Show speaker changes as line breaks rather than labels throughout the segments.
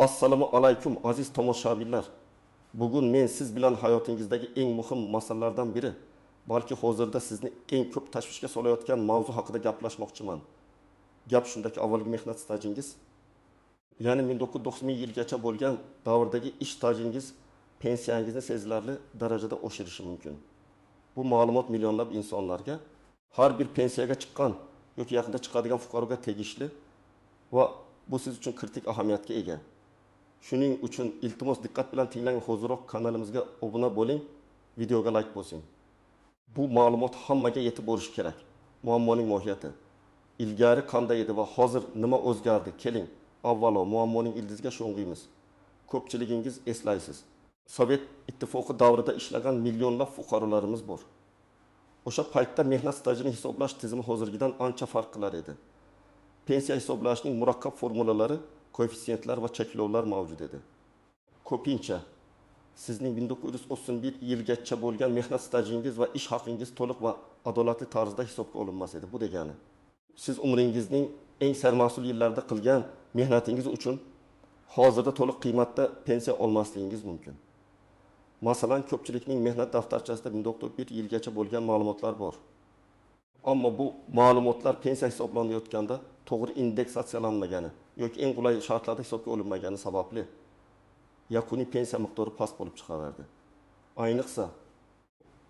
Assalomu alaykum aziz tomoshabinlar. Bugun men siz bilan hayotingizdagi eng muhim masalalardan biri, balki hozirda sizni eng ko'p tashvishga solayotgan mavzu haqida gaplashmoqchiman. Gap shundaki, avvalgi mehnat stajingiz, ya'ni 1990 yilgacha bo'lgan davrdagi ish stajingiz pensiyangizni sezilarli darajada oshirishi mumkin. Bu ma'lumot millionlab insonlarga, har bir pensiyaga chiqqan yoki yaqinda chiqadigan fuqaroga tegishli va bu siz uchun kritik ahamiyatga ega. Shuning uchun iltimos diqqat bilan tinglang, hozirroq kanalimizga obuna bo'ling, videoga like bosing. Bu ma'lumot hammaga yetib borishi kerak. Muammoning mohiyati, ilgari qanday edi va hozir nima o'zgardi? Keling, avvalo muammoning ildiziga sho'ng'iymiz. Ko'pchiligingiz eslaysiz, Sovet ittifoqi davrida ishlagan millionlab fuqarolarimiz bor. O'sha paytda mehnat stajini hisoblash tizimi hozirgidan ancha farq qilar edi. Pensiya hisoblashning murakkab formulalari, koeffitsiyentlar va cheklovlar mavjud edi. Ko'pincha sizning 1931 yilgacha bo'lgan mehnat stajingiz va ish haqingiz to'liq va adolatli tarzda hisobga olinmas edi. Bu degani, siz umringizning eng sarmas'ul yillarida qilgan mehnatingiz uchun hozirda to'liq qiymatda pensiya olmasligingiz mumkin. Masalan, ko'pchilikning mehnat daftarchasida 1991 yilgacha bo'lgan ma'lumotlar bor. Ammo bu ma'lumotlar pensiya hisoblanayotganda to'g'ri indeksatsiyalanmagani yoki eng qulay shartlarda hisobga olinmagani sababli yakuniy pensiya miqdori past bo'lib chiqaverdi. Ayniqsa,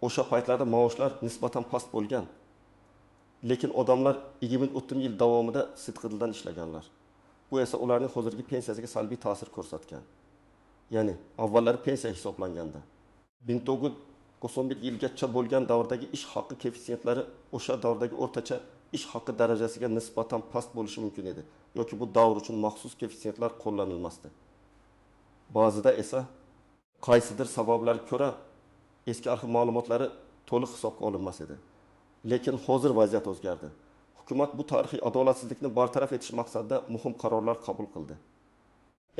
o'sha paytlarda maoshlar nisbatan past bo'lgan, lekin odamlar 20-30 yil davomida sidqidildan ishlaganlar. Bu esa ularning hozirgi pensiyasiga salbiy ta'sir ko'rsatgan. Ya'ni avvallari pensiya hisoblanganda 1991 yilgacha bo'lgan davrdagi ish haqqi koeffitsiyentlari o'sha davrdagi o'rtacha ish haqqi darajasiga nisbatan past bo'lishi mumkin edi, yoki bu davr uchun maxsus koeffitsiyentlar qo'llanilmasdi. Ba'zida esa qaysidir sabablarga ko'ra eski arxiv ma'lumotlari to'liq hisobga olinmas edi. Lekin hozir vaziyat o'zgardi. Hukumat bu tarixiy adolatsizlikni bartaraf etish maqsadida muhim qarorlar qabul qildi.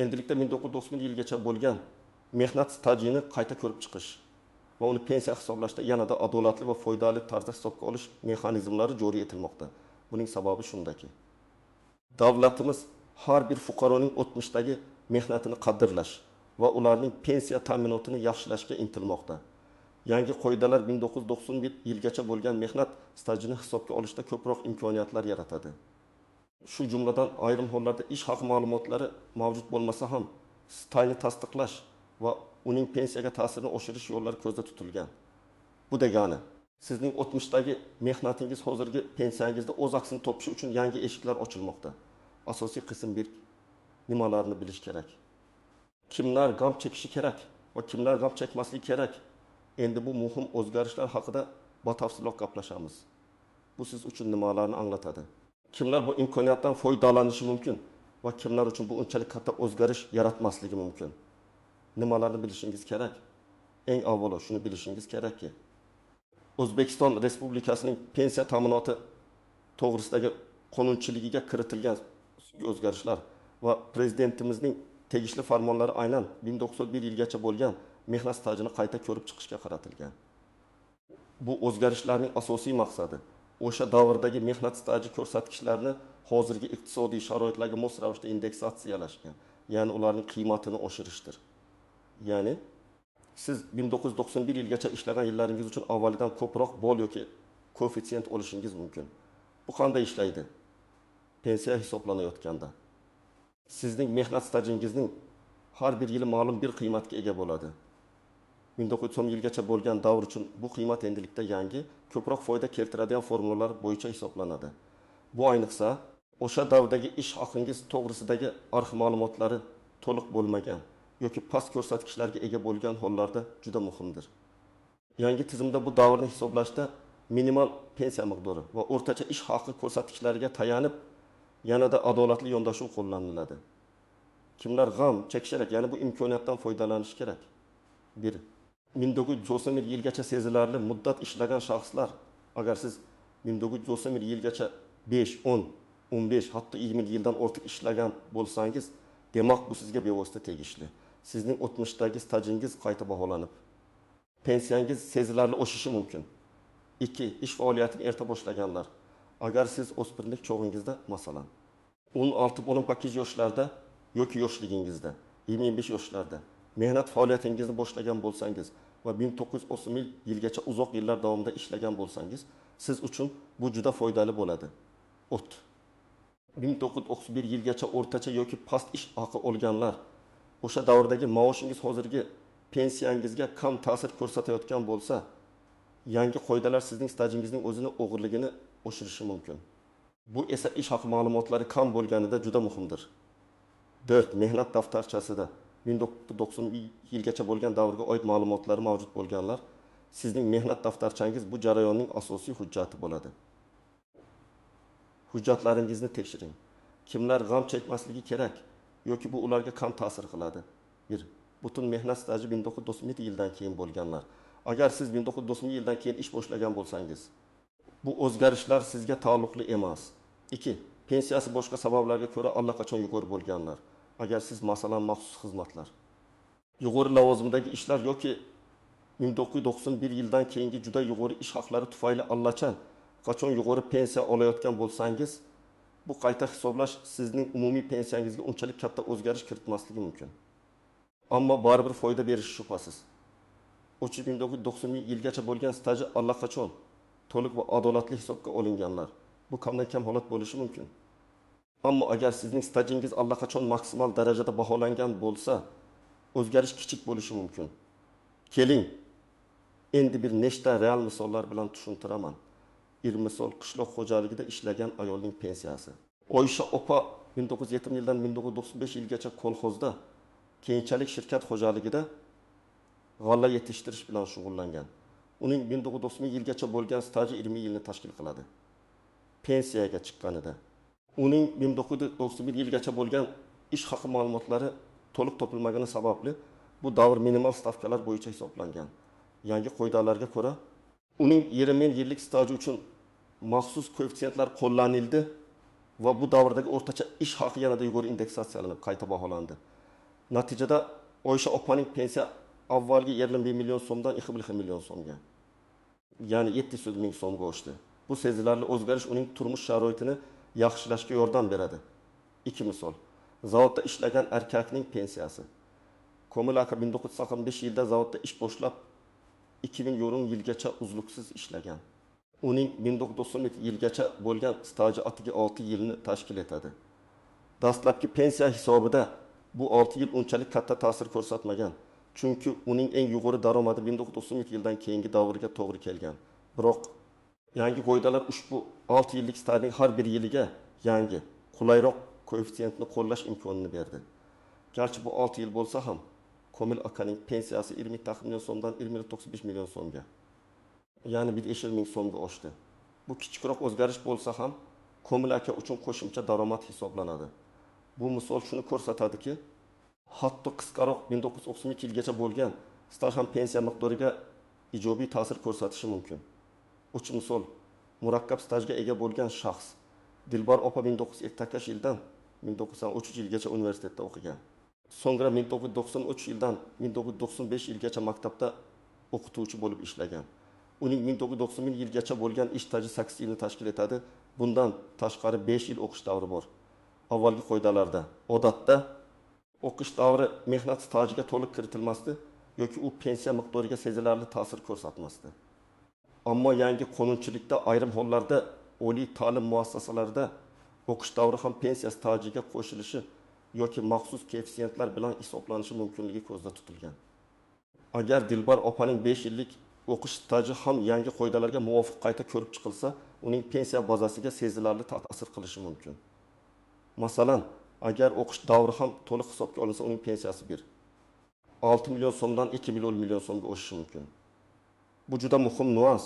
Endilikda 1990 yilgacha bo'lgan mehnat stajini qayta ko'rib chiqish va uni pensiya hisoblashda yanada adolatli va foydali tarzda hisobga olish mexanizmlari joriy etilmoqda. Buning sababi shundaki, davlatimiz har bir fuqaroning o'tmishdagi mehnatini qadrlash va ularning pensiya ta'minotini yaxshilashga intilmoqda. Yangi qoidalar 1991 yilgacha bo'lgan mehnat stajini hisobga olishda ko'proq imkoniyatlar yaratadi. Shu jumladan ayrim hollarda ish haqi ma'lumotlari mavjud bo'lmasa ham stajni tasdiqlash va uning pensiyaga ta'sirini oshirish yo'llari ko'zda tutilgan. Bu degani, sizning o'tmishdagi mehnatingiz hozirgi pensiyangizda o'z aksini topishi uchun yangi eshiklar ochilmoqda. Asosiy qism 1: nimalarni bilish kerak? Kimlar g'am chekishi kerak va kimlar g'am chekmasligi kerak? Endi bu muhim o'zgarishlar haqida batafsilroq gaplashamiz. Bu siz uchun nimalarni anglatadi? Kimlar bu imkoniyatdan foydalanishi mumkin va kimlar uchun bu unchalik katta o'zgarish yaratmasligi mumkin? Nimalarni bilishingiz kerak? Eng avvalo shuni bilishingiz kerakki, O'zbekiston Respublikasining pensiya ta'minoti to'g'risidagi qonunchiligiga kiritilgan o'zgarishlar va prezidentimizning tegishli farmonlari aynan 1991 yilgacha bo'lgan mehnat stajini qayta ko'rib chiqishga qaratilgan. Bu o'zgarishlarning asosiy maqsadi o'sha davrdagi mehnat staji ko'rsatkichlarini hozirgi iqtisodiy sharoitlarga mos ravishda indeksatsiyalashgan, ya'ni ularning qiymatini oshirishdir. Ya'ni siz 1991 yilgacha ishlagan yillaringiz uchun avvalidan ko'proq bol yoki koeffitsiyent olishingiz mumkin. Bu qanday ishlaydi? Pensiya hisoblanayotganda sizning mehnat stajingizning har bir yili ma'lum bir qiymatga ega bo'ladi. 1990 yilgacha bo'lgan davr uchun bu qiymat endilikda yangi, ko'proq foyda keltiradigan formulalar bo'yicha hisoblanadi. Bu ayniqsa o'sha davrdagi ish haqingiz to'g'risidagi arxiv ma'lumotlari to'liq bo'lmagan yoki past ko'rsatkichlarga ega bo'lgan hollarda juda muhimdir. Yangi tizimda bu davrni hisoblashda minimal pensiya miqdori va o'rtacha ish haqi ko'rsatkichlariga tayanib yanada adolatli yondashuv qo'llaniladi. Kimlar g'am chekish kerak, ya'ni bu imkoniyatdan foydalanish kerak? 1. 1991 yilgacha sezilarli muddat ishlagan shaxslar, agar siz 1991 yilgacha 5, 10, 15, hatto 20 yildan ortiq ishlagan bo'lsangiz, demak bu sizga bevosita tegishli. Sizning o'tmishdagi stajingiz qayta baholanib, pensiyangiz sezilarli oshishi mumkin. 2. Ish faoliyatini erta boshlaganlar. Agar siz o'spirinlik chog'ingizda, masalan, 16-18 yoshlarda yoki yoshligingizda, 25 yoshlarda mehnat faoliyatingizni boshlagan bo'lsangiz va 1930 yilgacha uzoq yillar davomida ishlagan bo'lsangiz, siz uchun bu juda foydali bo'ladi. 1931 yilgacha o'rtacha yoki past ish haqi olganlar, o'sha davrdagi maoshingiz hozirgi pensiyangizga kam ta'sir ko'rsatayotgan bo'lsa, yangi qoidalar sizning stajingizning o'zini o'g'irligini oshirishi mumkin. Bu esa ish haqi ma'lumotlari kam bo'lganida juda muhimdir. 4. Mehnat daftarchasida 1990 yilgacha bo'lgan davrga oid ma'lumotlari mavjud bo'lganlar, sizning mehnat daftarchangiz bu jarayonning asosiy hujjati bo'ladi. Hujjatlaringizni tekshiring. Kimlar g'am chekmasligi kerak yoki bu ularga kam ta'sir qiladi? 1. Butun mehnat staji 1997 yildan keyin bo'lganlar. Agar siz 1997 yildan keyin ish boshlagan bo'lsangiz, bu o'zgarishlar sizga taalluqli emas. 2. Pensiyasi boshqa sabablarga ko'ra allaqachon yuqori bo'lganlar. Agar siz masalan maxsus xizmatlar, yuqori lavozimdagi ishlar yoki 1991 yildan keyingi juda yuqori ish haqlari tufayli allachan qachon yuqori pensiya olayotgan bo'lsangiz, bu qayta hisoblash sizning umumiy pensiyangizga unchalik katta o'zgarish kiritmasligi mumkin. Ammo baribir foyda berishi shubhasiz. 1990 yilgacha bo'lgan staji allaqachon to'liq va adolatli hisobga olinganlar. Bu kamdan kam holat bo'lishi mumkin. Ammo agar sizning stajingiz allaqachon maksimal darajada baholangan bo'lsa, o'zgarish kichik bo'lishi mumkin. Keling, endi bir nechta real misollar bilan tushuntiraman. Bir misol qishloq xo'jaligida ishlagan ayolning pensiyasi. Oysha opa 1970 yildan 1995 yilgacha kolxozda, keyinchalik shirkat xo'jaligida g'alla yetishtirish bilan shug'ullangan. Uning 1990 yilgacha bo'lgan staji 20 yilni tashkil qiladi. Pensiyaga chiqqanida uning 1991 yilgacha bo'lgan ish haqi ma'lumotlari to'liq topilmagani sababli bu davr minimal stavkalar bo'yicha hisoblangan. Yangi qoidalarga ko'ra uning 20 yillik staji uchun maxsus koeffitsiyentlar qo'llanildi va bu davrdagi o'rtacha ish haqi yanada yuqori indeksatsiyalanib qayta baholandi. Natijada Oysha opaning pensiya avvalgi 20 million so'mdan 2 million so'mga, ya'ni 700 ming so'mga oshdi. Bu sezilarli o'zgarish uning turmush sharoitini yaxshilashga yordam beradi. 2 misol. Zavodda ishlagan erkakning pensiyasi. Komil aka 1995 yilda zavodda ish boshlab 2000 yilgacha uzluksiz ishlagan. Uning 1997 yilgacha bo'lgan staji atiga 6 yilni tashkil etadi. Dastlabki pensiya hisobida bu 6 yil unchalik katta ta'sir ko'rsatmagan. Chunki uning eng yuqori daromadi 1997 yildan keyingi davrga to'g'ri kelgan. Biroq yangi qoidalar ushbu 6 yillik stajning har bir yiliga yangi, qulayroq koeffitsiyentni qo'llash imkonini berdi. Garchi bu 6 yil bo'lsa ham, Komil akaning pensiyasi 20 million so'mdan 20.95 million so'mga, ya'ni 1,5 ming so'mga oshdi. Bu kichikroq o'zgarish bo'lsa ham, Komil aka uchun qo'shimcha daromad hisoblanadi. Bu misol shuni ko'rsatadiki, hatto qisqaroq 1992 yilgacha bo'lgan staj ham pensiya miqdoriga ijobiy ta'sir ko'rsatishi mumkin. 3 misol, murakkab stajga ega bo'lgan shaxs. Dilbar opa 1980 yildan 1993 yilgacha universitetda o'qigan. So'ngra 1993 yildan 1995 yilgacha maktabda o'qituvchi bo'lib ishlagan. Uning 1990 yilgacha bo'lgan ish staji 8 yilni tashkil etadi. Bundan tashqari 5 yil o'qish davri bor. Avvalgi qoidalarda odatda o'qish davri mehnat stajiga to'liq kiritilmasdi yoki u pensiya miqdoriga sezilarli ta'sir ko'rsatmasdi. Ammo yangi qonunchilikda ayrim hollarda oliy ta'lim muassasalarida o'qish davri ham pensiya stajiga qo'shilishi yoki maxsus koeffitsiyentlar bilan hisoblanishi mumkinligi ko'zda tutilgan. Agar Dilbar opaning 5 yillik o'qish staji ham yangi qoidalarga muvofiq qayta ko'rib chiqilsa, uning pensiya bazasiga sezilarli ta'sir qilishi mumkin. Masalan, agar o'qish davri ham to'liq hisobga olinsa, uning pensiyasi 6 million so'mdan 2 million so'mga o'sishi mumkin. Bu juda muhim nuans,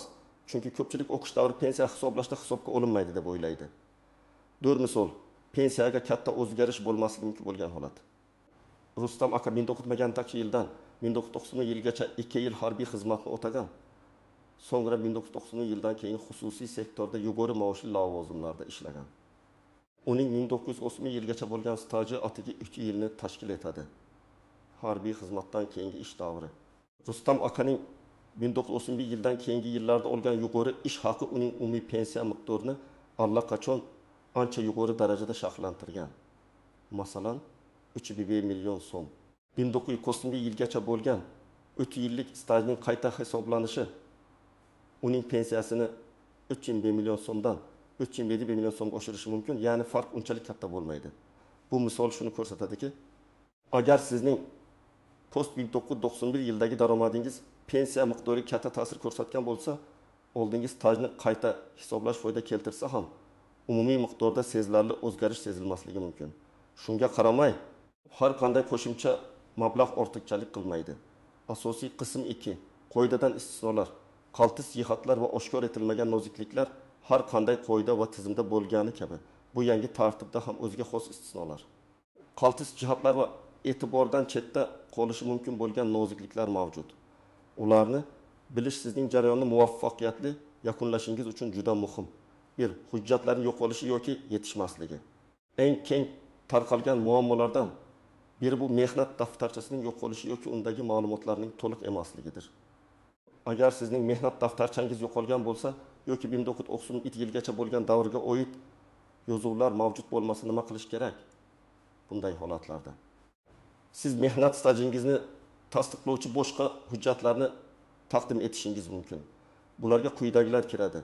chunki ko'pchilik o'qish davri pensiya hisoblashda hisobga olinmaydi deb o'ylaydi. 4 misol, pensiyaga katta o'zgarish bo'lmasligi mumkin bo'lgan holat. Rustam aka 1990 yildan 1990 yilgacha 2 yil harbiy xizmatni o'tagan. So'ngra 1990 yildan keyin xususiy sektorda yuqori maoshli lavozimlarda ishlagan. Uning 1990 yilgacha bo'lgan staji atiga 3 yilni tashkil etadi. Harbiy xizmatdan keyingi ish davri. Rustam akaning 1991 yildan keyingi yillarda olgan yuqori ish haqi uning umumiy pensiya miqdorini allaqachon ancha yuqori darajada shaxlantirgan. Masalan, 3,5 million so'm. 1990 yilgacha bo'lgan 3 yillik stajning qayta hisoblanishi uning pensiyasini 3,5 million so'mdan 3,7 million so'mga oshirishi mumkin. Ya'ni farq unchalik katta bo'lmaydi. Bu misol shuni ko'rsatadiki, agar sizning post 1991 yildagi daromadingiz pensiya miqdoriga katta ta'sir ko'rsatgan bo'lsa, oldingi stajni qayta hisoblash foyda keltirsa ham umumiy miqdorda sezilarli o'zgarish sezilmasligi mumkin. Shunga qaramay, har qanday qo'shimcha mablag' ortiqchalik qilmaydi. Asosiy qism 2 qoidadan istisnolar, qaltis jihatlar va oshkor etilmagan nozikliklar har qanday qoida va tizimda bo'lgani kabi bu yangi tartibda ham o'ziga xos istisnolar. Qaltis jihatlar va e'tibordan chetda qolishi mumkin bo'lgan nozikliklar mavjud. Ularni bilish sizning jarayonni muvaffaqiyatli yakunlashingiz uchun juda muhim. 1. Hujjatlarning yo'qolishi yoki yetishmasligi. Eng keng tarqalgan muammolardan biri bu mehnat daftarchasining yo'qolishi yoki undagi ma'lumotlarning to'liq emasligidir. Agar sizning mehnat daftarchangiz yo'qolgan bo'lsa yoki 1992 yilgacha bo'lgan davrga oid yozuvlar mavjud bo'lmasa nima qilish kerak? Bunday holatlarda siz mehnat stajingizni tasdiqlovchi boshqa hujjatlarni taqdim etishingiz mumkin. Bularga quyidagilar kiradi: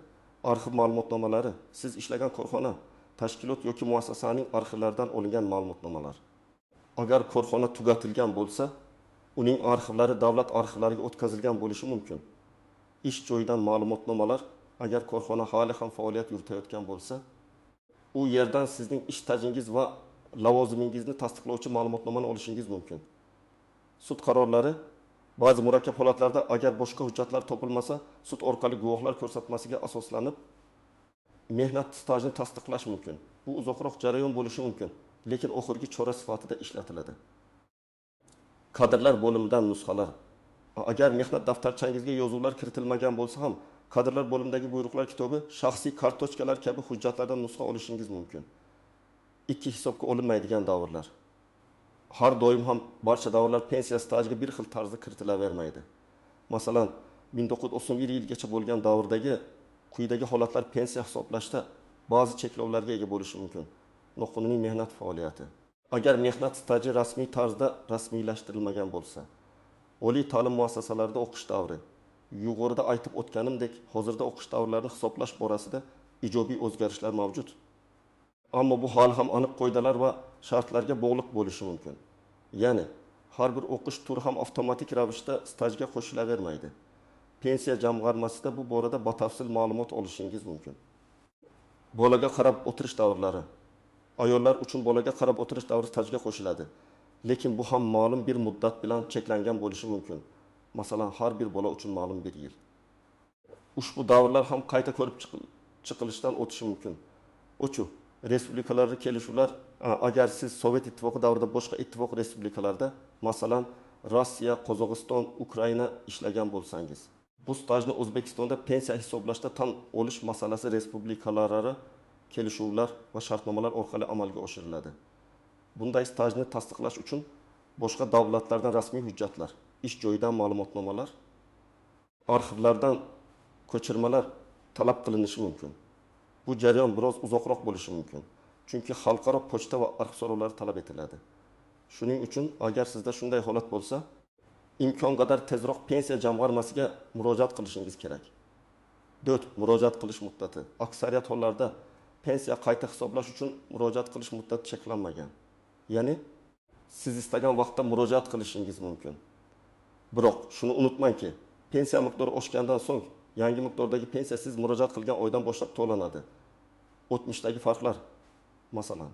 arxiv ma'lumotnomalari, siz ishlagan korxona, tashkilot yoki muassasaning arxivlaridan olingan ma'lumotnomalar. Agar korxona tugatilgan bo'lsa, uning arxivlari davlat arxivlariga o'tkazilgan bo'lishi mumkin. Ish joyidan ma'lumotnomalar, agar korxona hali ham faoliyat yuritayotgan bo'lsa, u yerdan sizning ish stajingiz va lavozimingizni tasdiqlovchi ma'lumotnomani olishingiz mumkin. Sud qarorlari ba'zi murakkab holatlarda agar boshqa hujjatlar topilmasa, sud orqali guvohlar ko'rsatmasiga asoslanib mehnat stajini tasdiqlash mumkin. Bu uzoqroq jarayon bo'lishi mumkin, lekin oxirgi chora sifatida ishlatiladi. Kadrlar bo'limidan nusxalar. Agar mehnat daftarchangizga yozuvlar kiritilmagan bo'lsa ham, kadrlar bo'limidagi buyruqlar kitobi, shaxsiy kartochkalar kabi hujjatlardan nusxa olishingiz mumkin. Ikki hisobga olinmaydigan davrlar. Har doim ham barcha davrlar pensiya stajiga bir xil tarzda kiritilavermaydi. Masalan, 1991 yilgacha bo'lgan davrdagi quyidagi holatlar pensiya hisoblashda ba'zi cheklovlarga ega bo'lishi mumkin. Noqonuniy mehnat faoliyati. Agar mehnat staji rasmiy tarzda rasmiylashtirilmagan bo'lsa, oliy ta'lim muassasalarida o'qish davri, yuqorida aytib o'tganimdek, hozirda o'qish davrlarini hisoblash borasida ijobiy o'zgarishlar mavjud. Ammo bu hali ham aniq qoidalar va shartlarga bog'liq bo'lishi mumkin. Ya'ni, har bir o'qish turi ham avtomatik ravishda stajga qo'shilavermaydi. Pensiya jamg'armasida bu borada batafsil ma'lumot olishingiz mumkin. Bolaga qarab o'tirish davrlari. Ayollar uchun bolaga qarab o'tirish davri stajga qo'shiladi. Lekin bu ham ma'lum bir muddat bilan cheklangan bo'lishi mumkin. Masalan, har bir bola uchun ma'lum bir yil. Ushbu davrlar ham qayta ko'rib chiqilishdan o'tishi mumkin. Uchu respublikalararo kelishuvlar, agar siz Sovet ittifoqi davrida boshqa ittifoq respublikalarda, masalan, Rossiya, Qozog'iston, Ukraina ishlagan bo'lsangiz, bu stajni O'zbekistonda pensiya hisoblashda tan olish masalasi respublikalararo kelishuvlar va shartnomalar orqali amalga oshiriladi. Bunday stajni tasdiqlash uchun boshqa davlatlardan rasmiy hujjatlar, ish joyidan ma'lumotnomalar, arxivlardan ko'chirmalar talab qilinishi mumkin. Bu jarayon biroz uzoqroq bo'lishi mumkin, chunki xalqaro pochta va arxiv so'rovlari talab etiladi. Shuning uchun agar sizda shunday holat bo'lsa, imkon qadar tezroq pensiya jamg'armasiga murojaat qilishingiz kerak. 4. Murojaat qilish muddati. Aksariyat hollarda pensiya qayta hisoblash uchun murojaat qilish muddati cheklanmagan. Ya'ni siz istagan vaqtda murojaat qilishingiz mumkin. Biroq shuni unutmangki, pensiya miqdori oshgandan so'ng yangi miqdordagi pensiya siz murojaat qilgan oydan boshlab to'lanadi. O'tmishdagi farqlar, masalan,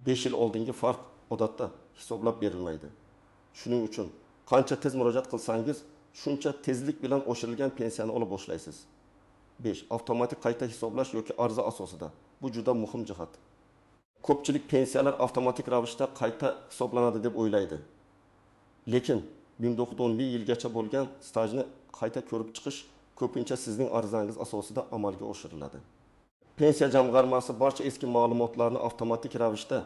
5 yil oldingi farq odatda hisoblab berilmaydi. Shuning uchun qancha tez murojaat qilsangiz, shuncha tezlik bilan oshirilgan pensiyani ola boshlaysiz. 5. Avtomatik qayta hisoblash yoki arza asosida. Bu juda muhim jihat. Ko'pchilik pensiyalar avtomatik ravishda qayta hisoblanadi deb o'ylaydi. Lekin 1910 yilgacha bo'lgan stajni qayta ko'rib chiqish ko'pincha sizning arzangiz asosida amalga oshiriladi. Pensiya jamg'armasi barcha eski ma'lumotlarni avtomatik ravishda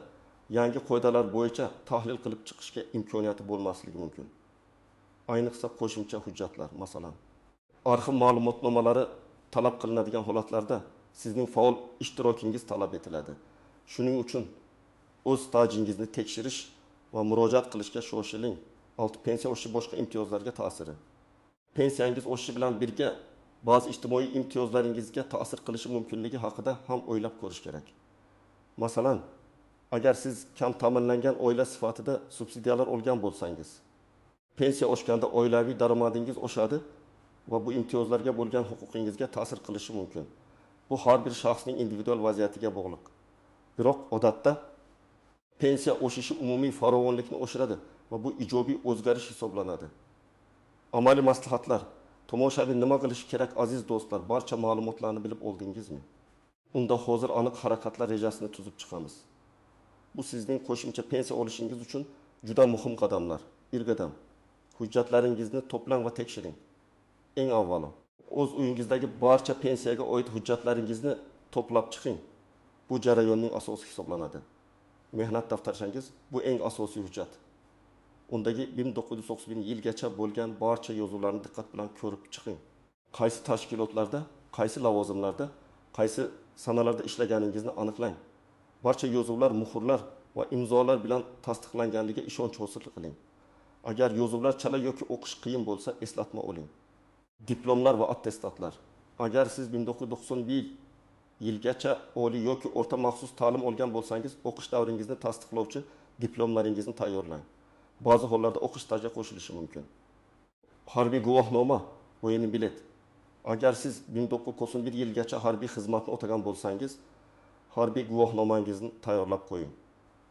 yangi qoidalar bo'yicha tahlil qilib chiqishga imkoniyati bo'lmasligi mumkin. Ayniqsa qo'shimcha hujjatlar, masalan, arxiv ma'lumotnomalari talab qilinadigan holatlarda sizning faol ishtirokingiz talab etiladi. Shuning uchun o'z stajingizni tekshirish va murojaat qilishga shoshiling. 6 pensiya oshishi boshqa imtiyozlarga ta'siri. Pensiyangiz oshishi bilan birga ba'zi ijtimoiy imtiyozlaringizga ta'sir qilishi mumkinligi haqida ham o'ylab ko'rish kerak. Masalan, agar siz kam ta'minlangan oila sifatida subsidiyalar olgan bo'lsangiz, pensiya oshganda oilaviy daromadingiz oshadi va bu imtiyozlarga bo'lgan huquqingizga ta'sir qilishi mumkin. Bu har bir shaxsning individual vaziyatiga bog'liq. Biroq odatda pensiya oshishi umumiy farovonlikni oshiradi va bu ijobiy o'zgarish hisoblanadi. Amaliy maslahatlar. Tomoshabin nima qilishi kerak aziz do'stlar? Barcha ma'lumotlarni bilib oldingizmi? Unda hozir aniq harakatlar rejasini tuzib chiqamiz. Bu sizning qo'shimcha pensiya olishingiz uchun juda muhim qadamlar. Bir qadam. Hujjatlaringizni to'plang va tekshiring. Eng avvalo, o'z uyingizdagi barcha pensiyaga oid hujjatlaringizni to'plab chiqing. Bu jarayonning asosi hisoblanadi. Mehnat daftarchangiz bu eng asosiy hujjat. Undagi 1991-yilgacha bo'lgan barcha yozuvlarni diqqat bilan ko'rib chiqing. Qaysi tashkilotlarda, qaysi lavozimlarda, qaysi sanalarda ishlaganingizni aniqlang. Barcha yozuvlar, muhrlar va imzolar bilan tasdiqlanganligiga ishonch hosil qiling. Agar yozuvlar chala yoki o'qish qiyin bo'lsa, eslatma oling. Diplomlar va attestatlar. Agar siz 1991 yilgacha oliy yoki o'rta maxsus ta'lim olgan bo'lsangiz, o'qish davringizni tasdiqlovchi diplomlaringizni tayyorlang. Ba'zi hollarda o'qish stajiga qo'shilishi mumkin. Harbiy guvohnoma, o'yin bilet. Agar siz 1991 yilgacha harbiy xizmatni o'tagan bo'lsangiz, harbiy guvohnomangizni tayyorlab qo'ying.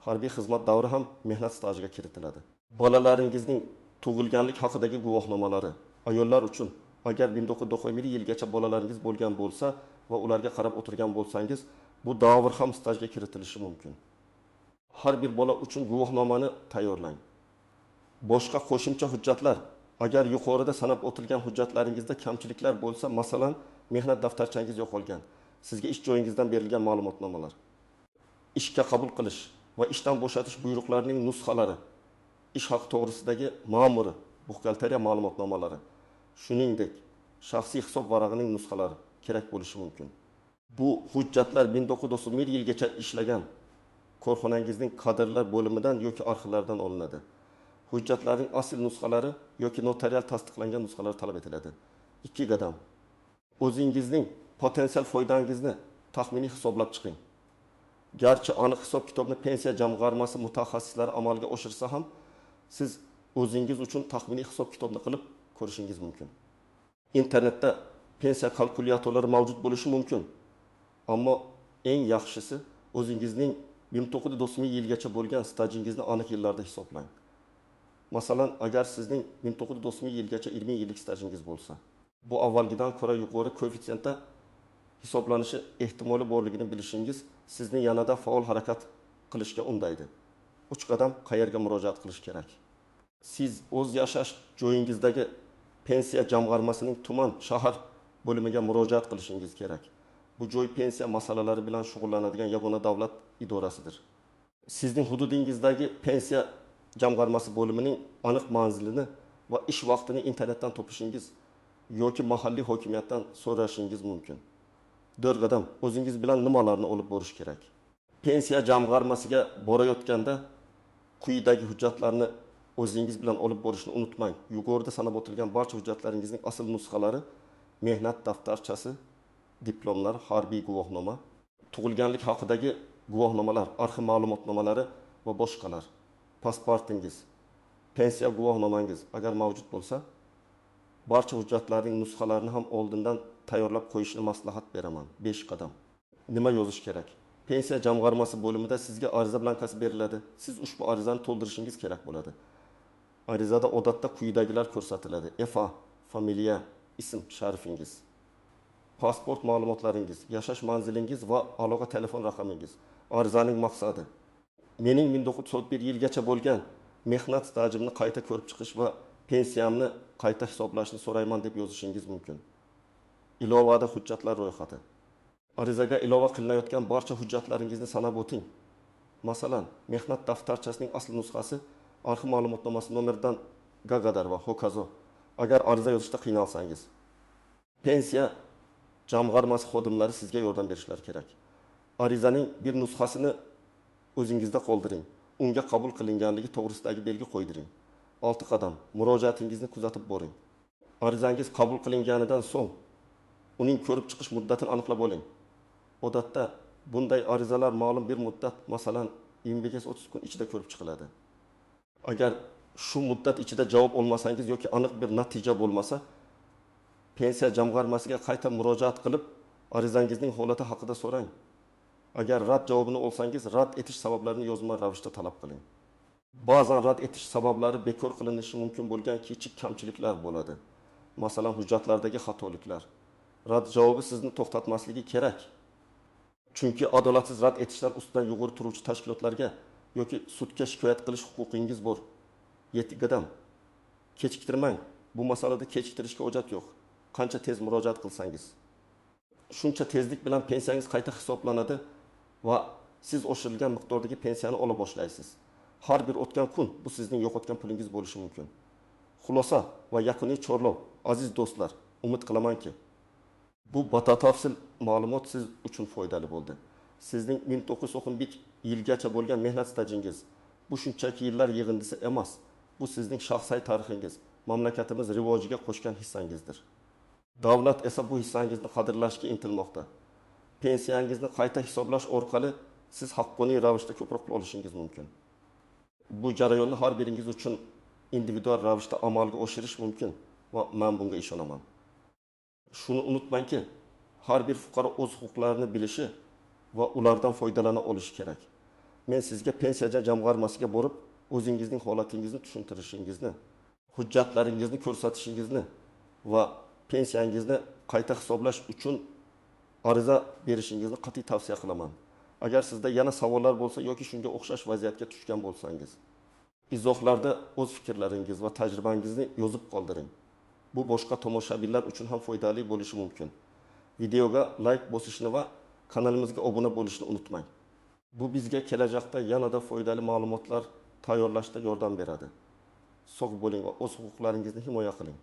Harbiy xizmat davri ham mehnat stajiga kiritiladi. Bolalaringizning tug'ilganlik haqidagi guvohnomalari. Ayollar uchun agar 1991 yilgacha bolalaringiz bo'lgan bo'lsa va ularga qarab o'tirgan bo'lsangiz, bu davr ham stajga kiritilishi mumkin. Har bir bola uchun guvohnomani tayyorlang. Boshqa qo'shimcha hujjatlar. Agar yuqorida sanab o'tilgan hujjatlaringizda kamchiliklar bo'lsa, masalan, mehnat daftarchangiz yo'qolgan, sizga ish joyingizdan berilgan ma'lumotnomalar, ishga qabul qilish va ishdan bo'shatish buyruqlarining nusxalari, ish haqi to'g'risidagi ma'muri, buxgalteriya ma'lumotnomalari, shuningdek, shaxsiy hisob varag'ining nusxalari kerak bo'lishi mumkin. Bu hujjatlar 1991 yilgacha ishlagan korxonangizning kadrlar bo'limidan yoki arxivlardan olinadi. Hujjatlarning asl nusxalari yoki notarial tasdiqlangan nusxalar talab etiladi. 2 qadam. O'zingizning potensial foydangizni taxminiy hisoblab chiqing. Garchi aniq hisob-kitobni pensiya jamg'armasi mutaxassislari amalga oshirsa ham, siz o'zingiz uchun taxminiy hisob-kitobni qilib ko'rishingiz mumkin. Internetda pensiya kalkulyatorlari mavjud bo'lishi mumkin. Ammo eng yaxshisi o'zingizning 1990 yilgacha bo'lgan stajingizni aniq yillarda hisoblang. Masalan, agar sizning 1990 yilgacha 20 yillik stajingiz bo'lsa, bu avvalgidan ko'ra yuqori koeffitsiyentda hisoblanishi ehtimoli borligini bilishingiz sizni yanada faol harakat qilishga undaydi. 3 qadam qayerga murojaat qilish kerak? Siz o'z yashash joyingizdagi pensiya jamg'armasining tuman, shahar bo'limiga murojaat qilishingiz kerak. Bu joy pensiya masalalari bilan shug'ullanadigan yagona davlat idorasidir. Sizning hududingizdagi pensiya jamg'armasi bo'limining aniq manzilini va ish vaqtini internetdan topishingiz yoki mahalliy hokimiyatdan so'rashingiz mumkin. 4 qadam, o'zingiz bilan nimalarni olib borish kerak? Pensiya jamg'armasiga borayotganda quyidagi hujjatlarni o'zingiz bilan olib borishni unutmang. Yuqorida sanab o'tilgan barcha hujjatlaringizning asl nusxalari, mehnat daftarchasi, diplomlar, harbiy guvohnoma, tug'ilganlik haqidagi guvohnomalar, arxiv ma'lumotnomalari va boshqalar. Pasportingiz, pensiya guvohnomangiz agar mavjud bo'lsa, barcha hujjatlarning nusxalarini ham oldindan tayyorlab qo'yishni maslahat beraman. 5 qadam. Nima yozish kerak? Pensiya jamg'armasi bo'limida sizga ariza blankasi beriladi. Siz ushbu arizani to'ldirishingiz kerak bo'ladi. Arizada odatda quyidagilar ko'rsatiladi: EFA, familiya, ism, sharifingiz, pasport ma'lumotlaringiz, yashash manzilingiz va aloqa telefon raqamingiz. Arizaning maqsadi: mening 1991 yilgacha bo'lgan mehnat stajimni qayta ko'rib chiqish va pensiyamni qayta hisoblashni so'rayman deb yozishingiz mumkin. Ilovada hujjatlar ro'yxati. Arizaga ilova qilinayotgan barcha hujjatlaringizni sanab o'ting. Masalan, mehnat daftarchasining asl nusxasi, arxiv ma'lumotnomasi nomeridan Gagadar va hokazo. Agar ariza yozishda qiynalsangiz, pensiya jamg'armasi xodimlari sizga yordam berishlari kerak. Arizaning bir nusxasini o'zingizda qoldiring. unga qabul qilinganligi to'g'risidagi belgi qo'ydiring. 6 qadam. Murojaatingizni kuzatib boring. Arizangiz qabul qilinganidan so'ng uning ko'rib chiqish muddatini aniqlab oling. Odatda bunday arizalar ma'lum bir muddat, masalan 25-30 kun ichida ko'rib chiqiladi. Agar shu muddat ichida javob olmasangiz yoki aniq bir natija bo'lmasa, pensiya jamg'armasiga qayta murojaat qilib, arizangizning holati haqida so'rang. Agar rad javobini olsangiz, rad etish sabablarini yozma ravishda talab qiling. Ba'zan rad etish sabablari bekor qilinishi mumkin bo'lgan kichik kamchiliklar bo'ladi. Masalan, hujjatlardagi xatoliklar. Rad javobi sizni to'xtatmasligi kerak. Chunki adolatsiz rad etishlar ustidan yuqori turuvchi tashkilotlarga yoki sudga shikoyat qilish huquqingiz bor. 7 qadam. Kechiktirmang. Bu masalada kechiktirishga hojat yo'q. Qancha tez murojaat qilsangiz, shuncha tezlik bilan pensiyangiz qayta hisoblanadi va siz oshirilgan miqdordagi pensiyani ola boshlaysiz. Har bir o'tgan kun bu sizning yo'qotgan pulingiz bo'lishi mumkin. Xulosa va yakuniy chorlov, aziz do'stlar, umid qilamanki, bu batafsil ma'lumot siz uchun foydali bo'ldi. Sizning 1991 yilgacha bo'lgan mehnat stajingiz bu shunchaki yillar yig'indisi emas. Bu sizning shaxsiy tarixingiz, mamlakatimiz rivojiga qo'shgan hissangizdir. Davlat esa bu hissangizni qadrlashga intilmoqda. Pensiyangizni qayta hisoblash orqali siz haqqoniy ravishda ko'proq pul olishingiz mumkin. Bu jarayonni har biringiz uchun individual ravishda amalga oshirish mumkin va men bunga ishonaman. Shuni unutmangki, har bir fuqaro o'z huquqlarini bilishi va ulardan foydalana olishi kerak. Men sizga pensiya jamg'armasiga borib, o'zingizning holatingizni tushuntirishingizni, hujjatlaringizni ko'rsatishingizni va pensiyangizni qayta hisoblash uchun ariza berishingizni qat'iy tavsiya qilaman. Agar sizda yana savollar bo'lsa yoki shunga o'xshash vaziyatga tushgan bo'lsangiz, izohlarda o'z fikrlaringiz va tajribangizni yozib qoldiring. Bu boshqa tomoshabinlar uchun ham foydali bo'lishi mumkin. Videoga like bosishni va kanalimizga obuna bo'lishni unutmang. Bu bizga kelajakda yanada foydali ma'lumotlar tayyorlashda yordam beradi. Sog' bo'ling va o'z huquqlaringizni himoya qiling.